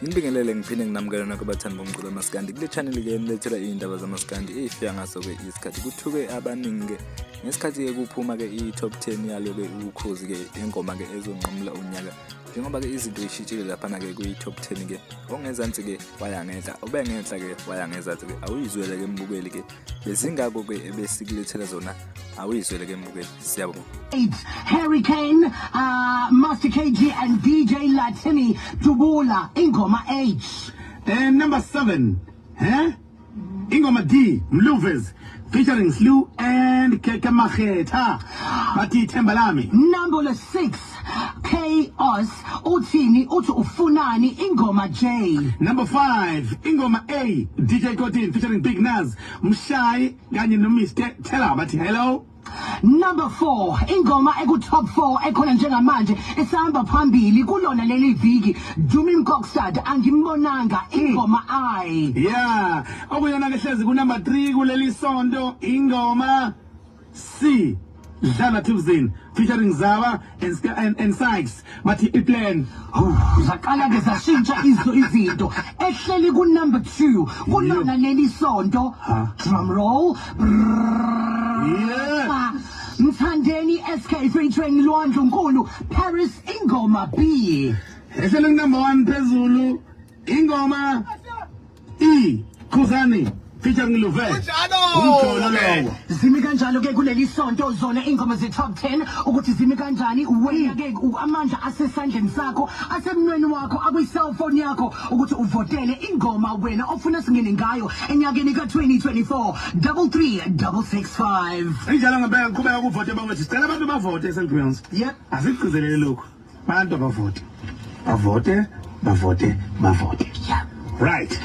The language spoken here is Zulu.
Ngibingelele ngiphinde nginamukela kubathandi bomculo wamaskandi kule channel ke nilethela indaba zamaskandi efika ngaso ke isikhathi kuthuke abaningi ke ngesikhathi ke kuphuma ke i-top 10 yalo ke ukhozi ke ingoma ke ezonqamula unyaka njengoba ke izinto ishitshile lapha na ke kwi-top 10 ke ongezansi ke waya ngenhla ubengenhla ke waya ngezansi ke awuyizwele ke mbukeli ke bezingako ke ebesikilethela zona awuyizwele ke mbukeli siyabonga. Hurricane, Master KG and DJ Latini Tubula ingoma H. Number 7, ingoma D, Mluves, featuring Slew and Kekemacheta, Mati Tembalami. Number 6, Chaos, Utsini, Utu Ufunani, ingoma J. Number 5, ingoma A, DJ Kotin, featuring Big Naz, Mshai, Ganyan Numis, Tella, Mati Hello. Number 4, ingoma egu top 4 ekhona njengamanje esihamba phambili kulona leli viki Dumi Mkoksad angimbonanga ingoma I. Yeah, okuyona ke hlezi ku number 3 kuleli sonto ingoma C, Dlala Tubzin, featuring Zaba and Sykes, Mati Iplan. Zakala ke zashintsha izinto ehleli ku number 2 kulona leli sonto drum roll. Yeah. Mthandeni SK featuring Lwandle Nkulu Paris ingoma B. Ehleli number 1 phezulu ingoma E, uKhuzani featuring Luve. Umdolo lowo. Zimi kanjalo ke kuleli sonto zona ingoma ze top 10 ukuthi zimi kanjani wena ke amandla asesandleni sakho asemnweni wakho akwi cellphone yakho ukuthi uvotele ingoma wena ofuna singene ngayo enyakeni ka2024 33665. Injalo ngempela kuqhubeka ukuvote bawethu sicela abantu bavote selfriends. Yep. Asikugcizelele lokho. Abantu abavote. Bavote. Yeah. Right.